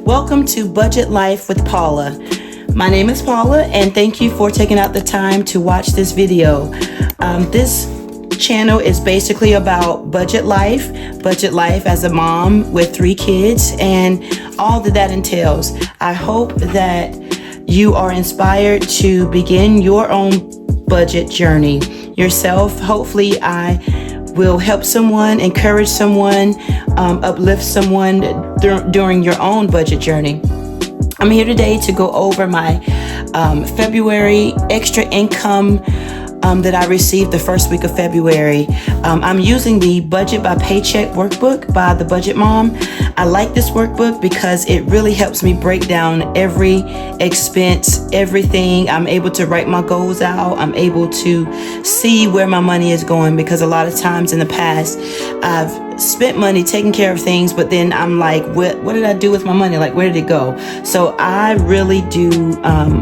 Welcome to Budget Life with Paula. My name is Paula, and thank you for taking out the time to watch this video. This channel is basically about budget life as a mom with 3 kids, and all that entails. I hope that you are inspired to begin your own budget journey yourself. Hopefully, I will help someone, encourage someone, uplift someone during your own budget journey. I'm here today to go over my February extra income that I received the first week of February. I'm using the Budget by Paycheck workbook by the Budget Mom. I like this workbook because it really helps me break down every expense, everything. I'm able to write my goals out. I'm able to see where my money is going, because a lot of times in the past, I've spent money taking care of things, but then I'm like, what did I do with my money? Like, where did it go? So I really do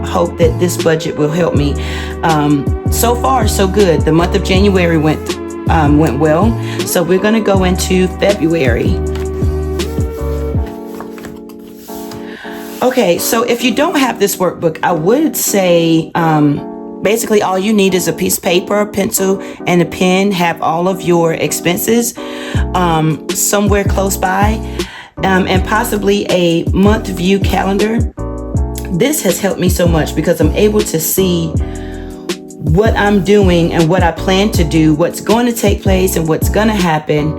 hope that this budget will help me. So far, so good. The month of January went well. So we're going to go into February. Okay, so if you don't have this workbook, I would say basically all you need is a piece of paper, a pencil, and a pen. Have all of your expenses somewhere close by, and possibly a month view calendar. This has helped me so much because I'm able to see what I'm doing and what I plan to do, what's going to take place and what's going to happen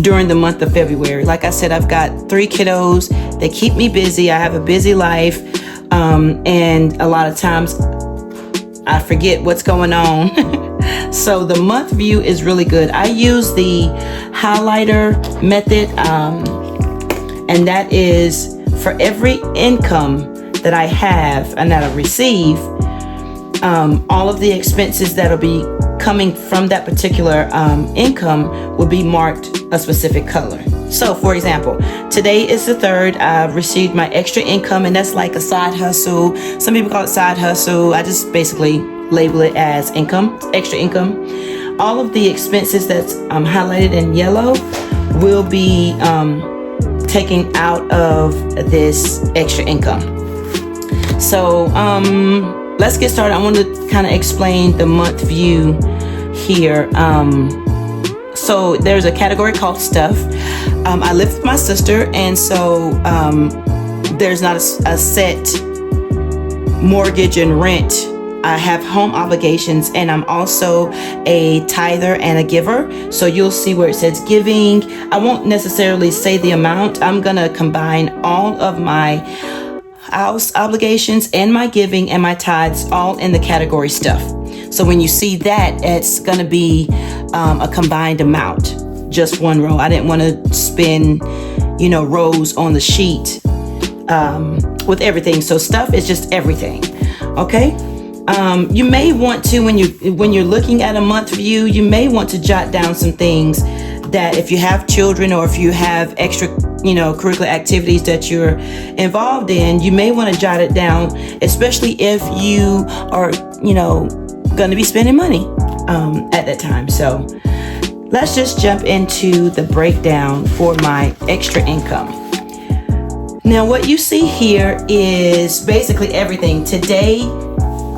during the month of February. Like I said, I've got 3 kiddos. They keep me busy. I have a busy life. And a lot of times I forget what's going on. So the month view is really good. I use the highlighter method. And that is for every income that I have and that I receive, all of the expenses that'll be coming from that particular income will be marked a specific color. So for example, today is the 3rd. I've received my extra income, and that's like a side hustle. Some people call it side hustle. I just basically label it as income, extra income. All of the expenses that's highlighted in yellow will be taken out of this extra income. So let's get started. I want to kind of explain the month view here. So there's a category called stuff. I live with my sister, and so there's not a set mortgage and rent. I have home obligations, and I'm also a tither and a giver. So you'll see where it says giving. I won't necessarily say the amount. I'm gonna combine all of my house obligations and my giving and my tithes all in the category stuff. So when you see that, it's going to be a combined amount, just one row. I didn't want to spin, rows on the sheet with everything. So stuff is just everything. Okay. You may want to, when you're looking at a month view, you may want to jot down some things that if you have children or if you have extra curricular activities that you're involved in, you may want to jot it down, especially if you are, going to be spending money at that time. So let's just jump into the breakdown for my extra income. Now, what you see here is basically everything. Today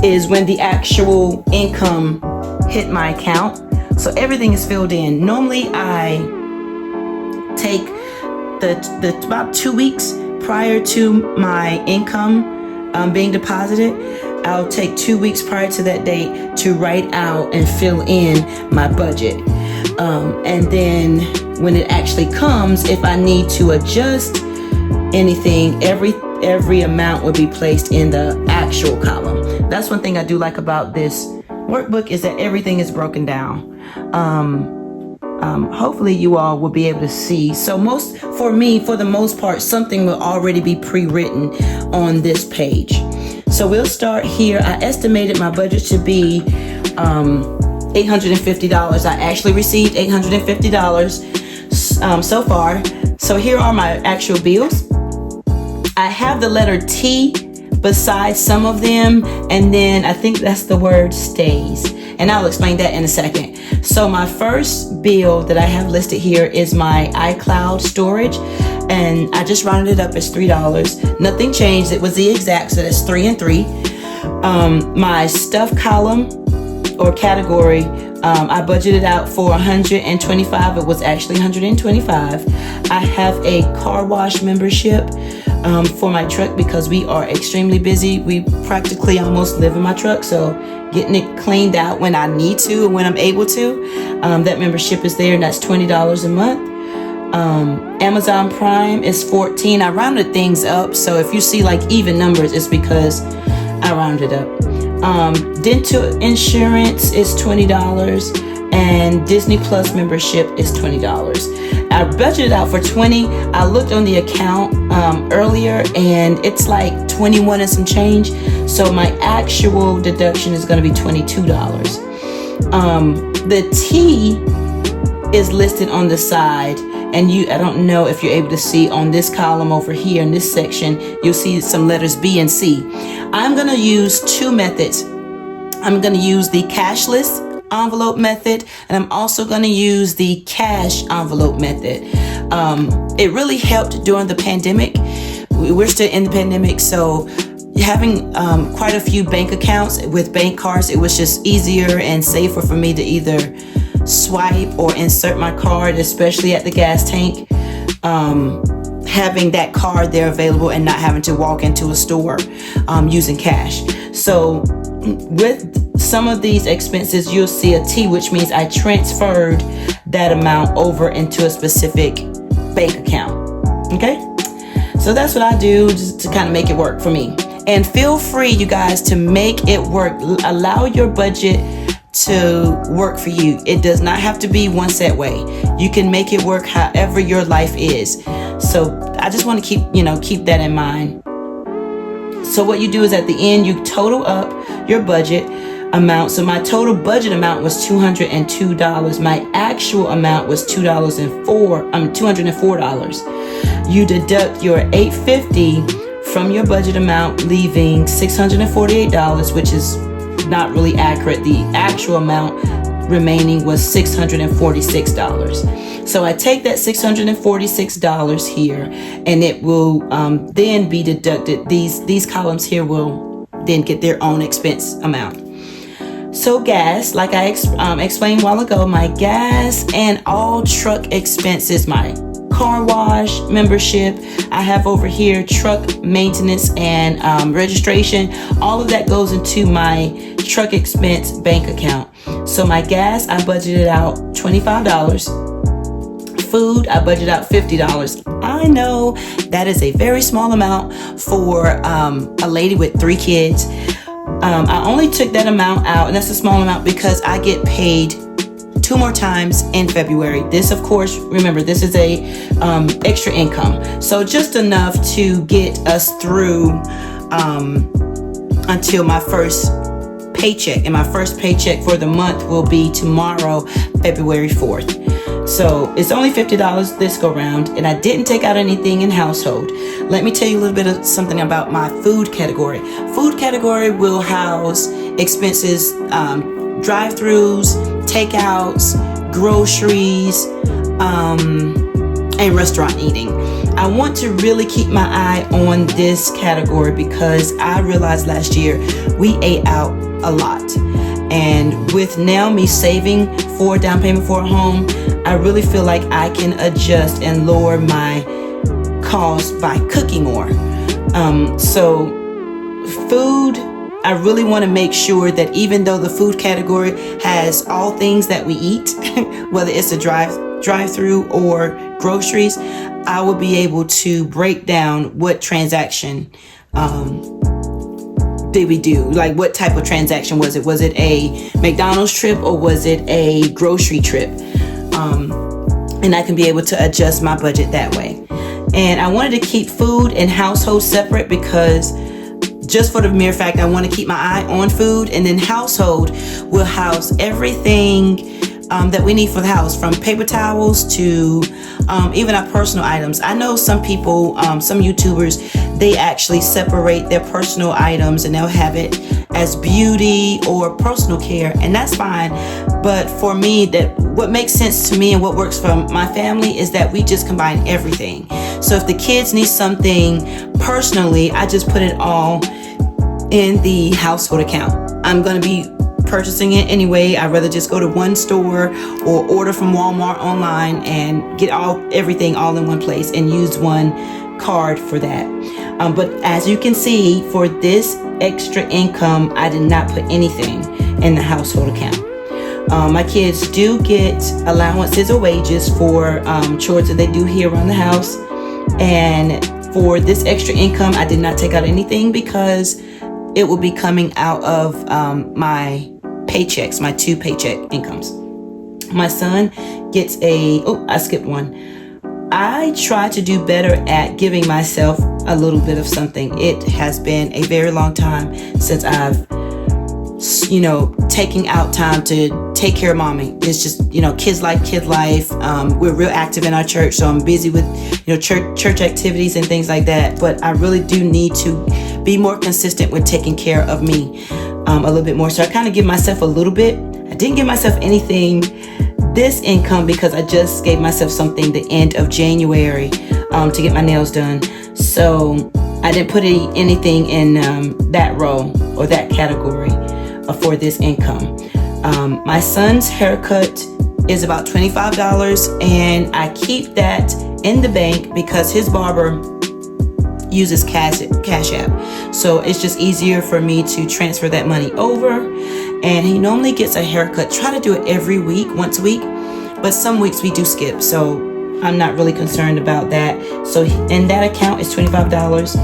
is when the actual income hit my account. So everything is filled in. Normally I take the about 2 weeks prior to my income being deposited. I'll take 2 weeks prior to that date to write out and fill in my budget. And then when it actually comes, if I need to adjust anything, every amount will be placed in the actual column. That's one thing I do like about this workbook, is that everything is broken down. Hopefully you all will be able to see. So for the most part, something will already be pre-written on this page. So we'll start here. I estimated my budget to be $850. I actually received $850 so far. So here are my actual bills. I have the letter T besides some of them. And then I think that's the word stays. And I'll explain that in a second. So my first bill that I have listed here is my Icloud Storage. And I just rounded it up as $3. Nothing changed. It was the exact, so that's 3 and 3. My stuff column or category, I budgeted out for $125. It was actually $125. I have a car wash membership for my truck because we are extremely busy. We practically almost live in my truck, so getting it cleaned out when I need to and when I'm able to, that membership is there, and that's $20 a month. Amazon Prime is $14. I rounded things up, so if you see like even numbers, it's because I rounded up. Dental insurance is $20, and Disney Plus membership is $20. I budgeted out for $20. I looked on the account earlier, and it's like 21 and some change. So my actual deduction is going to be $22. The T is listed on the side, and I don't know if you're able to see on this column over here in this section, you'll see some letters B and C. I'm going to use two methods. I'm going to use the cashless envelope method, and I'm also going to use the cash envelope method. It really helped during the pandemic. We're still in the pandemic, so having quite a few bank accounts with bank cards, it was just easier and safer for me to either swipe or insert my card, especially at the gas tank. Having that card there available and not having to walk into a store using cash. So with some of these expenses, you'll see a T, which means I transferred that amount over into a specific bank account. Okay, so that's what I do just to kind of make it work for me. And feel free, you guys, to make it work. Allow your budget to work for you. It does not have to be one set way. You can make it work however your life is. So I just want to keep that in mind. So what you do is at the end, you total up your budget amount. So my total budget amount was $202. My actual amount was $204. You deduct your $850 from your budget amount, leaving $648, which is not really accurate. The actual amount remaining was $646. So I take that $646 here, and it will then be deducted. These columns here will then get their own expense amount. So gas, like I explained a while ago, my gas and all truck expenses, my car wash membership, I have over here truck maintenance and registration. All of that goes into my truck expense bank account. So my gas, I budgeted out $25. Food, I budgeted out $50. I know that is a very small amount for a lady with 3 kids. I only took that amount out, and that's a small amount because I get paid 2 more times in February. This, of course, remember, this is a extra income. So just enough to get us through until my first paycheck. And my first paycheck for the month will be tomorrow, February 4th. So it's only $50 this go round, and I didn't take out anything in household. Let me tell you a little bit of something about my food category. Food category will house expenses, drive-thrus, takeouts, groceries, and restaurant eating. I want to really keep my eye on this category because I realized last year we ate out a lot. And with now me saving for down payment for a home, I really feel like I can adjust and lower my cost by cooking more. So food, I really want to make sure that even though the food category has all things that we eat, whether it's a drive-through or groceries, I will be able to break down what transaction did we do? Like, what type of transaction was it? Was it a McDonald's trip or was it a grocery trip? And I can be able to adjust my budget that way. And I wanted to keep food and household separate because just for the mere fact I want to keep my eye on food, and then household will house everything that we need for the house, from paper towels to even our personal items. I know some people, some YouTubers, they actually separate their personal items and they'll have it as beauty or personal care, and that's fine. But for me, that what makes sense to me and what works for my family is that we just combine everything. So if the kids need something personally, I just put it all in the household account. I'm going to be purchasing it anyway. I'd rather just go to one store or order from Walmart online and get everything all in one place and use one card for that. But as you can see, for this extra income, I did not put anything in the household account. My kids do get allowances or wages for chores that they do here around the house. And for this extra income, I did not take out anything because it will be coming out of my paychecks, my 2 paycheck incomes. My son gets I skipped one. I try to do better at giving myself a little bit of something. It has been a very long time since I've, taking out time to take care of mommy. It's just, kids like kid life. We're real active in our church, so I'm busy with, church activities and things like that. But I really do need to be more consistent with taking care of me a little bit more. So I kind of give myself a little bit. I didn't give myself anything this income because I just gave myself something the end of January to get my nails done. So I didn't put anything in that row or that category for this income. My son's haircut is about $25, and I keep that in the bank because his barber uses Cash App. So it's just easier for me to transfer that money over. And he normally gets a haircut. Try to do it every week, once a week. But some weeks we do skip. So I'm not really concerned about that. So in that account is $25.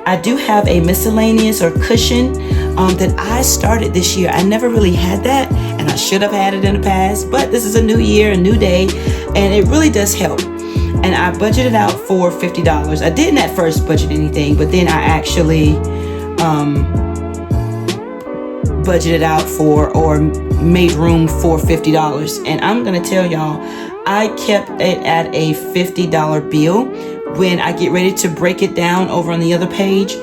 I do have a miscellaneous or cushion that I started this year. I never really had that, and I should have had it in the past. But this is a new year, a new day, and it really does help. And I budgeted out for $50. I didn't at first budget anything, but then I actually budgeted out for or made room for $50. And I'm going to tell y'all, I kept it at a $50 bill. When I get ready to break it down over on the other page,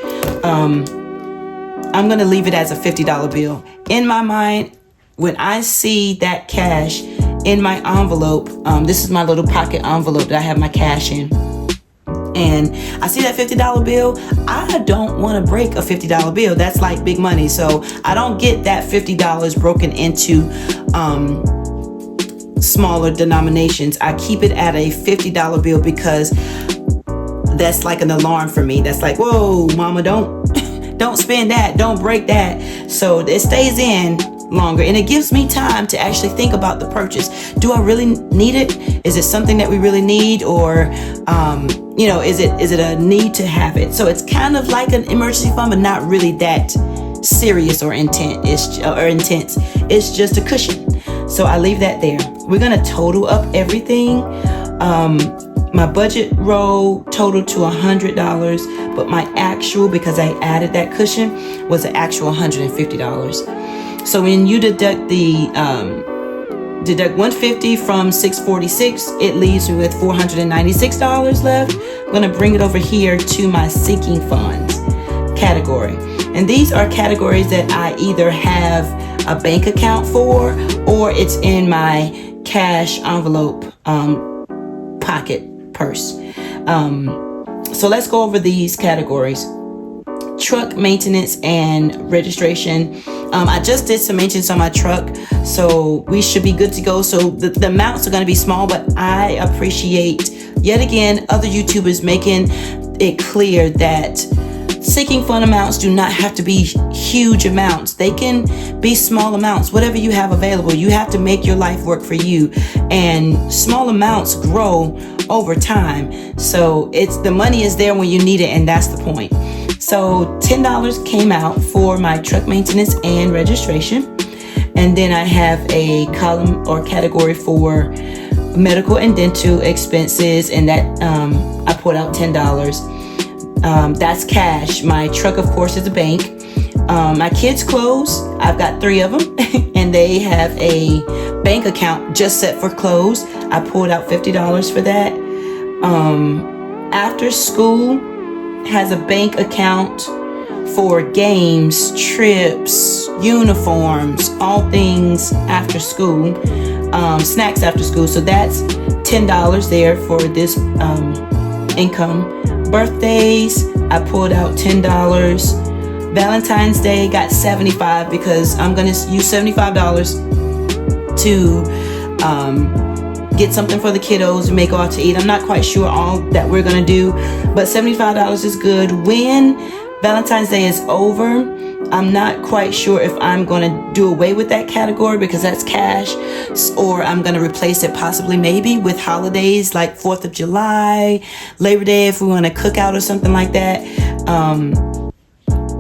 I'm going to leave it as a $50 bill. In my mind, when I see that cash in my envelope, this is my little pocket envelope that I have my cash in, and I see that $50 bill, I don't want to break a $50 bill. That's like big money. So I don't get that $50 broken into smaller denominations. I keep it at a $50 bill because that's like an alarm for me. That's like, whoa, mama, don't spend that. Don't break that. So it stays in longer, and it gives me time to actually think about the purchase. Do I really need it? Is it something that we really need, or is it a need to have it? So it's kind of like an emergency fund, but not really that serious or intense. It's just a cushion. So I leave that there. We're gonna total up everything. My budget row totaled to $100, but my actual, because I added that cushion, was an actual $150. So when you deduct $150 from $646, it leaves me with $496 left. I'm gonna bring it over here to my sinking funds category. And these are categories that I either have a bank account for, or it's in my cash envelope pocket purse. So let's go over these categories. Truck maintenance and registration. I just did some maintenance on my truck, so we should be good to go. So the amounts are going to be small, but I appreciate, yet again, other YouTubers making it clear that sinking fund amounts do not have to be huge amounts. They can be small amounts, whatever you have available. You have to make your life work for you, and small amounts grow over time. So the money is there when you need it, and that's the point. So $10 came out for my truck maintenance and registration. And then I have a column or category for medical and dental expenses, and that I put out $10. That's cash. My truck, of course, is a bank. My kids' clothes, I've got 3 of them, and they have a bank account just set for clothes. I pulled out $50 for that. After school has a bank account for games, trips, uniforms, all things after school, snacks after school. So that's $10 there for this income. Birthdays, I pulled out $10. Valentine's Day got $75 because I'm going to use $75 to get something for the kiddos and may go out to eat. I'm not quite sure all that we're going to do, but $75 is good. When Valentine's Day is over, I'm not quite sure if I'm going to do away with that category because that's cash, or I'm going to replace it possibly maybe with holidays like 4th of July, Labor Day, if we want to cook out or something like that.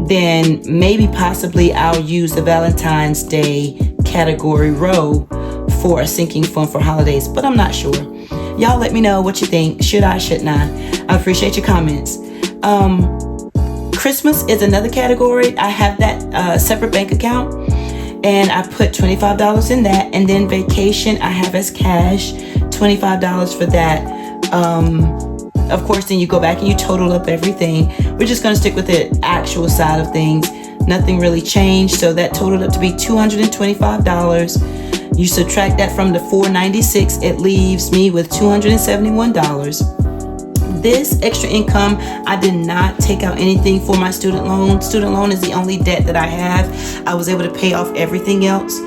Then maybe possibly I'll use the Valentine's Day category row for a sinking fund for holidays, but I'm not sure. Y'all let me know what you think. Should I, shouldn't I? I appreciate your comments. Christmas is another category. I have that separate bank account, and I put $25 in that. And then vacation, I have as cash, $25 for that. Of course, then you go back and you total up everything. We're just going to stick with the actual side of things. Nothing really changed. So that totaled up to be $225. You subtract that from the $496, it leaves me with $271. This extra income, I did not take out anything for my student loan. Student loan is the only debt that I have. I was able to pay off everything else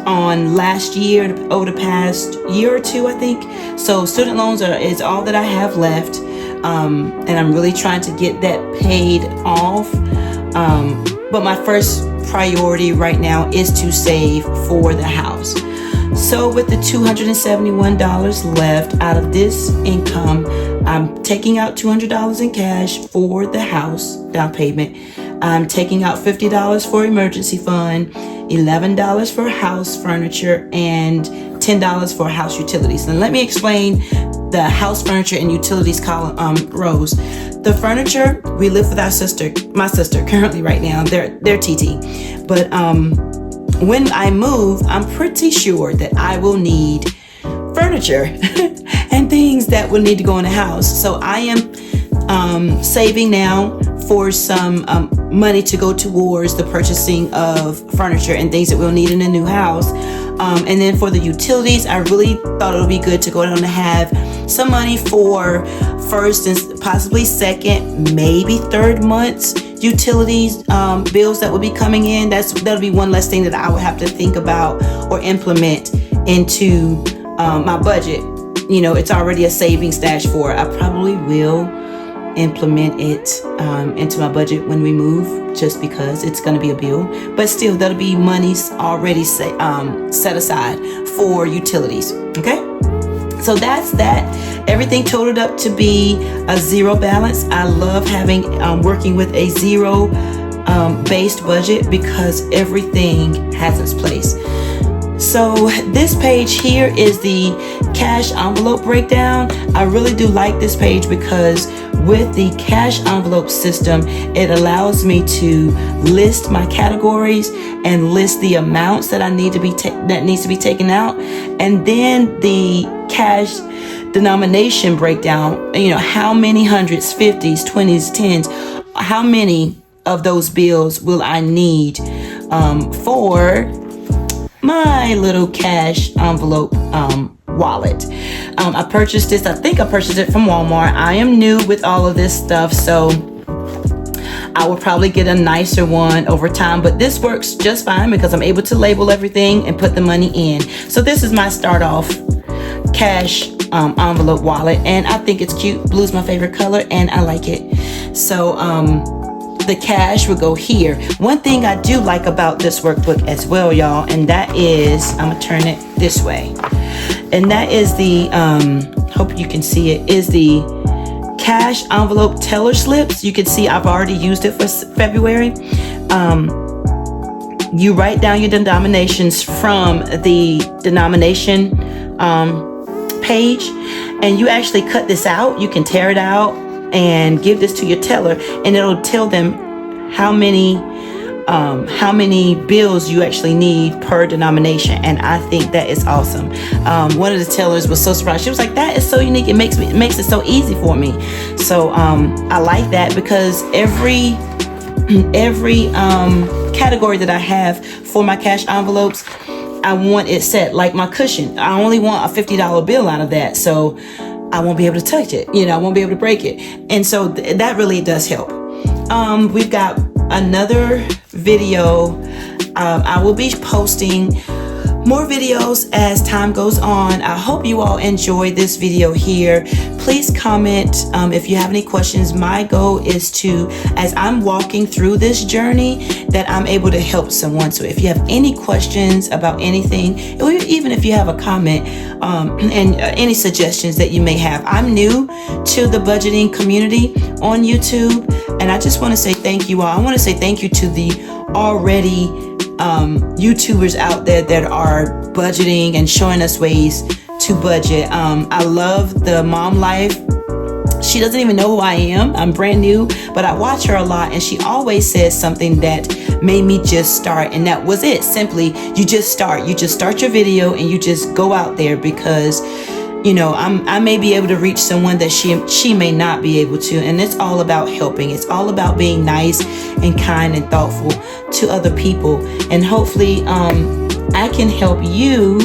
on last year, over the past year or two, I think. So student loans is all that I have left, and I'm really trying to get that paid off. But my first priority right now is to save for the house. So with the $271 left out of this income, I'm taking out $200 in cash for the house down payment. I'm taking out $50 for emergency fund, $11 for house furniture, and $10 for house utilities. And let me explain the house furniture and utilities column rows. The furniture, we live with our sister, my sister currently right now. They're TT. But when I move, I'm pretty sure that I will need furniture and things that will need to go in the house. So I am saving now for some money to go towards the purchasing of furniture and things that we'll need in a new house. And then for the utilities, I really thought it would be good to go down and have some money for first and possibly second, maybe third month's utilities bills that will be coming in. That'll be one less thing that I would have to think about or implement into my budget. You know, it's already a saving stash for it. I probably will implement it into my budget when we move, just because it's going to be a bill, but still that'll be monies already set aside for utilities. Okay, so that's that. Everything totaled up to be a zero balance. I love having working with a zero based budget because everything has its place. So this page here is the cash envelope breakdown. I really do like this page because with the cash envelope system, it allows me to list my categories and list the amounts that I need to be that needs to be taken out, and then the cash denomination breakdown. You know, how many hundreds, 50s, 20s, 10s, how many of those bills will I need for my little cash envelope wallet. I purchased this. I think I purchased it from Walmart. I am new with all of this stuff, so I will probably get a nicer one over time, but this works just fine because I'm able to label everything and put the money in. So this is my start off cash envelope wallet, and I think it's cute. Blue's my favorite color and I like it. So the cash will go here. One thing I do like about this workbook as well, y'all, and that is, I'm gonna turn it this way, and that is the hope you can see it, is the cash envelope teller slips. You can see I've already used it for February. You write down your denominations from the denomination page, and you actually cut this out. You can tear it out and give this to your teller, and it'll tell them how many bills you actually need per denomination, and I think that is awesome. One of the tellers was so surprised. She was like, "That is so unique. It makes it so easy for me." So I like that, because every category that I have for my cash envelopes, I want it set like my cushion. I only want a $50 bill out of that, so I won't be able to touch it. I won't be able to break it, and so that really does help. We've got another video. I will be posting more videos as time goes on. I hope you all enjoyed this video here. Please comment if you have any questions. My goal is to, as I'm walking through this journey, that I'm able to help someone. So if you have any questions about anything, even if you have a comment and any suggestions that you may have. I'm new to the budgeting community on YouTube, and I just want to say thank you all. I want to say thank you to the already YouTubers out there that are budgeting and showing us ways to budget. I love the mom life. She doesn't even know who I am. I'm brand new, but I watch her a lot, and she always says something that made me just start, and that was it. Simply, you just start your video and you just go out there, because I may be able to reach someone that she may not be able to, and it's all about helping. It's all about being nice and kind and thoughtful to other people, and hopefully I can help you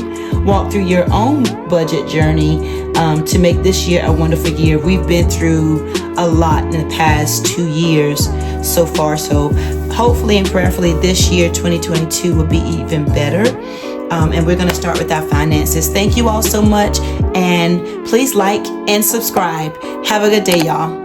walk through your own budget journey to make this year a wonderful year. We've been through a lot in the past 2 years so far, so hopefully and prayerfully this year 2022 will be even better. And we're going to start with our finances. Thank you all so much, and please like and subscribe. Have a good day, y'all.